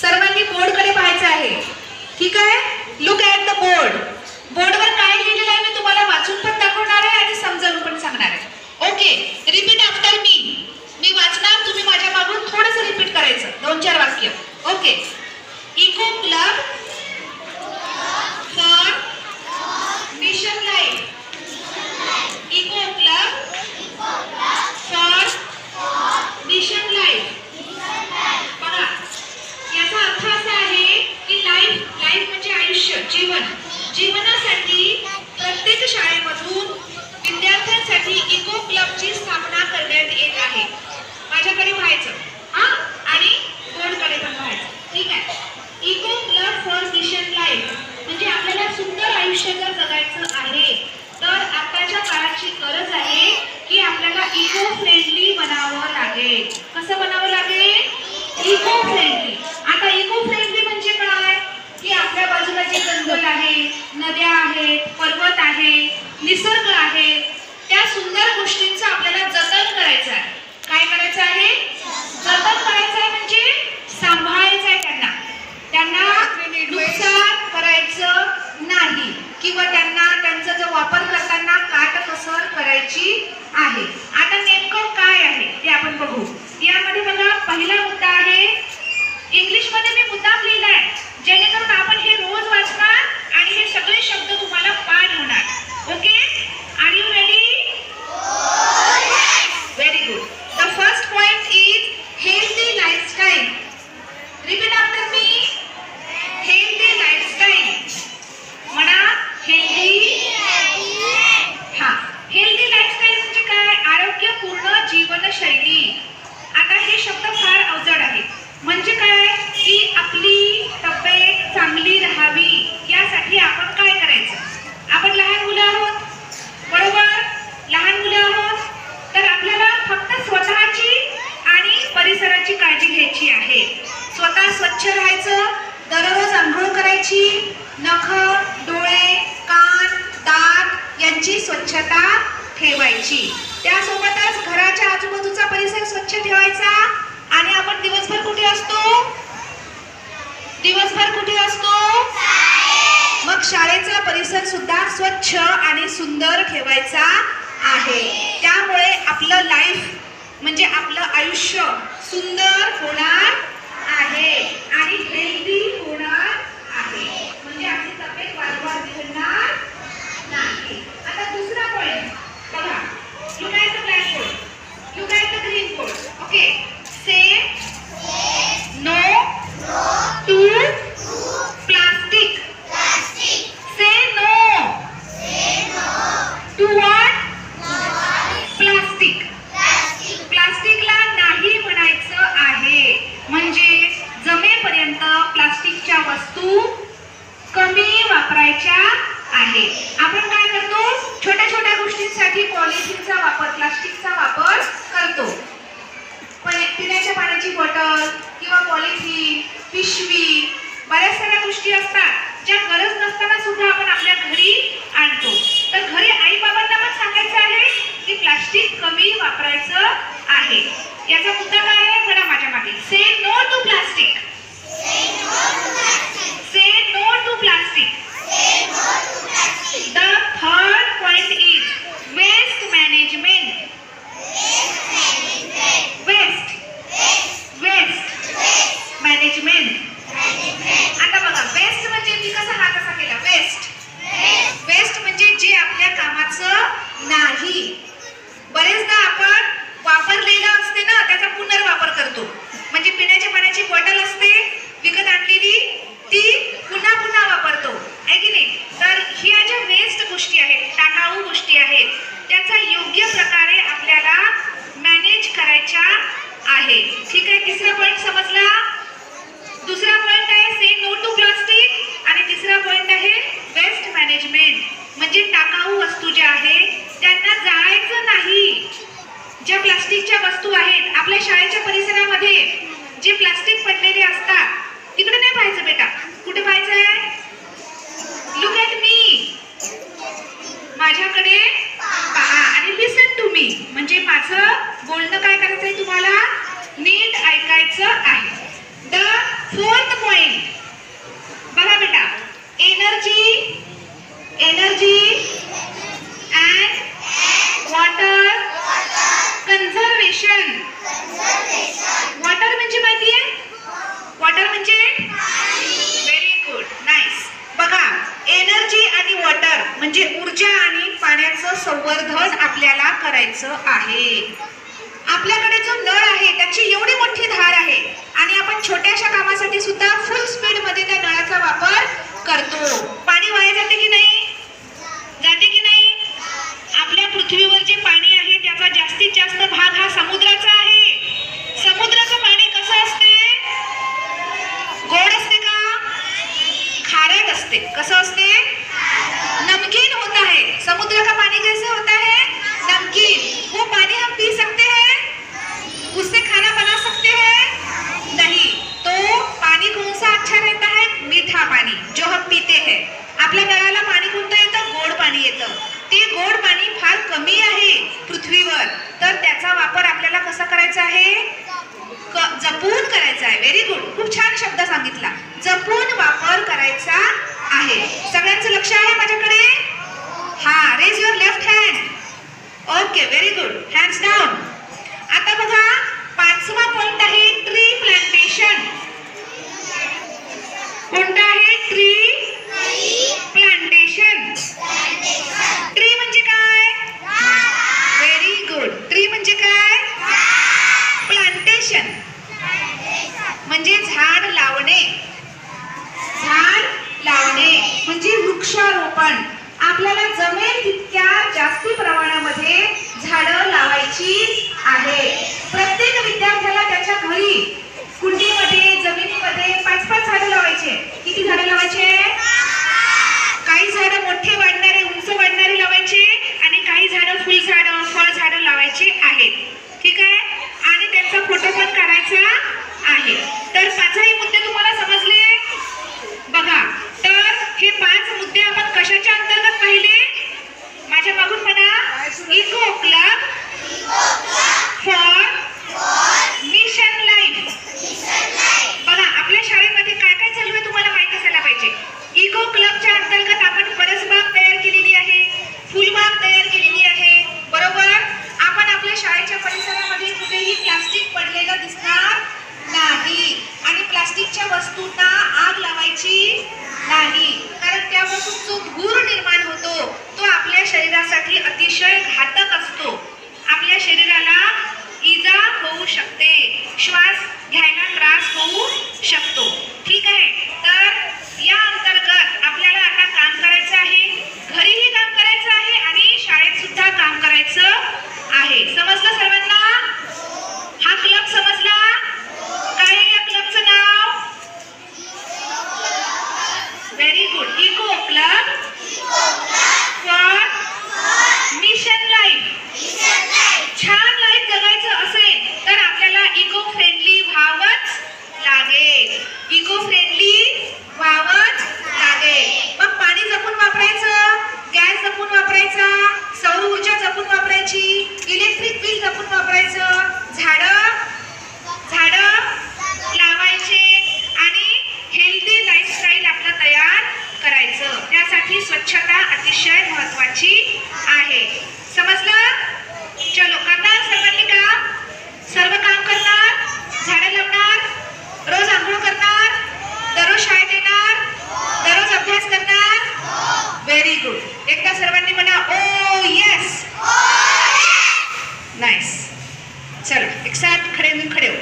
सर्वांनी बोर्डकडे पाहायचं आहे, ठीक आहे? Look at the board. बोर्डवर काय लिहिलेलं आहे मी तुम्हाला वाचून पण दाखवणार आहे आणि समजावून पण सांगणार आहे. Okay, repeat after me. मी वाचणार, तुम्ही माझ्या मागून थोडंसं रिपीट करायचं, 2-4 वाक्य. Okay. Eco club for mission life. Eco club for mission life. बघा, याचा अर्थ असा आहे की लाईफ म्हणजे आयुष्य, जीवनासाठी प्रत्येक शाळेमधून विद्यार्थ्यांसाठी इको क्लबची स्थापना करण्यात येत आहे. माझ्याकडे पाहायचं आणि बोर्डकडे पण पाहायचं, ठीक आहे? Eco club for mission life म्हणजे आपल्याला सुंदर आयुष्य जर जगायचं आहे तर आताच्या काळाची गरज आहे की आपल्याला इको फ्रेंडली बनावं लागेल. कसं बनावं लागेल? Eco friendly. आता इको फ्रेंडली म्हणजे काय? की आपल्या बाजूला जे जंगल आहे, नद्या आहेत, पर्वत आहे, निसर्ग आहे, त्या सुंदर गोष्टींचं आपल्याला जतन करायचं आहे. काय करायचं आहे? जतन करायचं आहे म्हणजे सांभाळायचं आहे. त्यांना नुकसान करायचं नाही किंवा त्यांचा जो वापर करताना काटकसर करायची आहे. आता नेमकं काय आहे ते आपण बघू. यामध्ये बघा, पहिला मुद्दा आहे, इंग्लिशमध्ये मी मुद्दाम लिहिलाय जेणेकरून आपण हे रोज वाचणार आणि हे सगळे शब्द तुम्हाला पाठ होणार. Okay, are you ready? Very good. The first point is healthy lifestyle. Repeat after me. Healthy lifestyle. म्हणा हेल्दी. हा, हेल्दी लाईफस्टाईल म्हणजे काय? आरोग्यपूर्ण जीवनशैली. आता हे शब्द फार अवजड आहे. म्हणजे काय? की आपली तब्येत चांगली राहावी यासाठी आपण काय करायचं? आपण लहान मुलं आहोत, बरोबर? लहान मुलं आहोत तर आपल्याला फक्त स्वतःची आणि परिसराची काळजी घ्यायची आहे. स्वतः स्वच्छ राहायचं, दररोज आंघोळ करायची, नख, डोळे, कान, दात यांची स्वच्छता ठेवायची. त्यासोबतच घराच्या आजूबाजूचा परिसर स्वच्छ ठेवायचा. आणि आपण दिवसभर कुठे असतो? दिवसभर कुठे असतो? मग शाळेचा परिसर सुद्धा स्वच्छ आणि सुंदर ठेवायचा आहे. त्यामुळे आपलं लाईफ म्हणजे आपलं आयुष्य सुंदर होणार आहे आणि हेल्दी होणार आहे. म्हणजे आपली तब्येत वारंवार बिघडणार नाही. आता दुसरा पॉइंट बघा, look at the black board, look at the green board. Okay, say no to plastic. Say no to what? Plastic. प्लास्टिकला नाही म्हणायचं आहे. म्हणजे जमेपर्यंत प्लास्टिकच्या वस्तू कमी वापरायच्या आहे. आपण काय करतो? छोट्या छोट्या गोष्टींसाठी पॉलिथिनचा वापर, प्लास्टिकचा वापर करतो. पिण्याच्या पाण्याची बॉटल किंवा पॉलिथिन, पिशवी, बऱ्याच साऱ्या गोष्टी असतात ज्या गरज नसताना सुद्धा आपण आपल्या घरी आणतो. तर घरी आई बाबांना पण सांगायचं आहे की प्लास्टिक कमी वापरायचं आहे. याचा मुद्दा काय आहे? बघा माझ्या मागे. Say no to plastic. Say no to plastic. The third point is waste management. Waste management. आता बघा, वेस्ट म्हणजे मी कसा हा कसा केला? वेस्ट म्हणजे जे आपल्या कामाचं नाही. बरेचदा आपण वापरलेलं असते ना त्याचा पुनर्वापर करतो. म्हणजे पिण्याच्या पाण्याची बॉटल असते विकत आणलेली, ती पुन्हा पुन्हा वापरतो, आहे की नाही? तर ह्या ज्या वेस्ट गोष्टी आहेत, टाकाऊ गोष्टी आहेत, त्याचा योग्य प्रकारे आपल्याला मॅनेज करायच्या आहे. ठीक आहे, तिसरा पॉइंट समजला. दुसरा पॉइंट आहे से नो टू प्लास्टिक आणि तिसरा पॉइंट आहे वेस्ट मॅनेजमेंट. म्हणजे टाकाऊ वस्तू ज्या आहेत त्यांना जाळायचं नाही. ज्या प्लास्टिकच्या वस्तू आहेत आपल्या शाळेच्या परिसरामध्ये जे प्लास्टिक पडलेले असतात तिकडे नाही पाहायचं बेटा. कुठे पाहायचं आहे? Look at me. माझ्याकडे पहा आणि लिसन टू मी. म्हणजे माझं बोलणं काय करायचं आहे तुम्हाला नीट ऐकायचं आहे. द फोर्थ वॉटर म्हणजे माहिती आहे? वॉटर म्हणजे व्हेरी गुड, नाईस. बघा, एनर्जी आणि वॉटर म्हणजे ऊर्जा आणि पाण्याचं संवर्धन आपल्याला करायचं आहे. आपल्याकडे जो नळ आहे त्याची एवढी मोठी धार आहे आणि आपण छोट्याशा कामासाठी सुद्धा फुल स्पीड मध्ये त्या नळाचा वापर करतो. पाणी वाया जाते की नाही? जाते की नाही? आपल्या पृथ्वीवर जे पाणी आहे त्याचा जास्तीत जास्त भाग हा समुद्राचा आहे. समुद्राचं पाणी कसं असते? गोड असते का? खारट असते. कसं असते? नमकीन होता है. समुद्र का पानी कैसे होता है? नमकीन. वो पानी हम पी सकते हैं? उससे खाना बना सकते हैं? नहीं. तो पानी कौन सा अच्छा रहता है? मीठा पानी जो हम पीते हैं. आपल्या नळाला पाणी कोणतं येतं? गोड पाणी येतं. ते गोड पाणी फार कमी आहे पृथ्वीवर, तर त्याचा वापर आपल्याला कसा करायचा आहे? जपून करायचा आहे. व्हेरी गुड, खूप छान शब्द सांगितला. जपून वापर करायचा आहे. सगळ्यांचं लक्ष आहे माझ्याकडे? हा, raise your left hand. Okay, very good. Hands down. आता बघा, 5वा पॉइंट आहे ट्री प्लांटेशन. कोणता आहे? Tree plantation. ट्री म्हणजे काय? Very good. ट्री म्हणजे काय? प्लांटेशन म्हणजे झाड लावणे. झाड लावणे म्हणजे वृक्षारोपण. आपल्याला जमेल तितक्या जास्ती प्रमाणामध्ये झाडं लावायची आहे. प्रत्येक विद्यार्थ्याला त्याच्या घरी कुंडीमध्ये, जमिनीमध्ये 5-5 झाडं लावायचे. किती झाडं लावायचे? काही झाडं मोठे वाढणारे, उंच वाढणारे लावायचे आणि काही झाडं फुलझाडं, फळझाडं लावायचे आहेत. ठीक आहे? आणि त्यांचा फोटो पण काढायचा आहे. तर 5ही मुद्दे तुम्हाला समजले? बघा, तर हे 5 मुद्दे आपण कशाच्या अंतर्गत पाहिले? माझ्या मागून म्हणा, eco club for mission life. बघा, आपल्या शाळेमध्ये काय काय चालू आहे तुम्हाला माहिती असायला पाहिजे. इको क्लबच्या अंतर्गत आपण परसबाग तयार केलेली आहे, फुलबाग तयार केलेली आहे. बरोबर? आपण आपल्या शाळेच्या परिसरामध्ये कुठेही प्लास्टिक पडलेलं दिसणार नाही आणि प्लास्टिकच्या वस्तूंना आग लावायची नाही, कारण त्यापासून जो धूर निर्माण होतो तो आपल्या शरीरासाठी अतिशय घातक असतो. आपल्या शरीराला इजा होऊ शकते, श्वास घ्यायला त्रास होऊ शकतो. ठीक आहे? तर या अंतर्गत आपल्याला आता काम करायचं आहे. घरीही काम करायचं आहे आणि शाळेत सुद्धा काम करायचं आहे. समजलं सर्वांना? हा क्लब समजला? काय आहे या क्लबचं नाव? Very good. Eco club for mission life. छान लाईफ जगायचं असेल तर आपल्याला इको फ्रेंडली व्हावंच लागेल. इको फ्रेंडली व्हावंच लागेल. मग पाणी जपून वापरायचं, गॅस जपून वापरायचा, सौर ऊर्जा जपून वापरायची, इलेक्ट्रिक बिल जपून वापरायचं, झाडं लावायचे आणि हेल्दी लाईफस्टाईल आपलं तयार करायचं. त्यासाठी स्वच्छता अतिशय महत्वाची आहे. समजलं? चलो, करणार सर्वांनी काम? सर्व काम करणार? झाडं लावणार? रोज आंघोळ करणार? दररोज शाळेत येणार? दररोज अभ्यास करणार? Very good. एकदा सर्वांनी म्हणा, ओ येस. नाईस. चलो, एक साथ खड़े हो.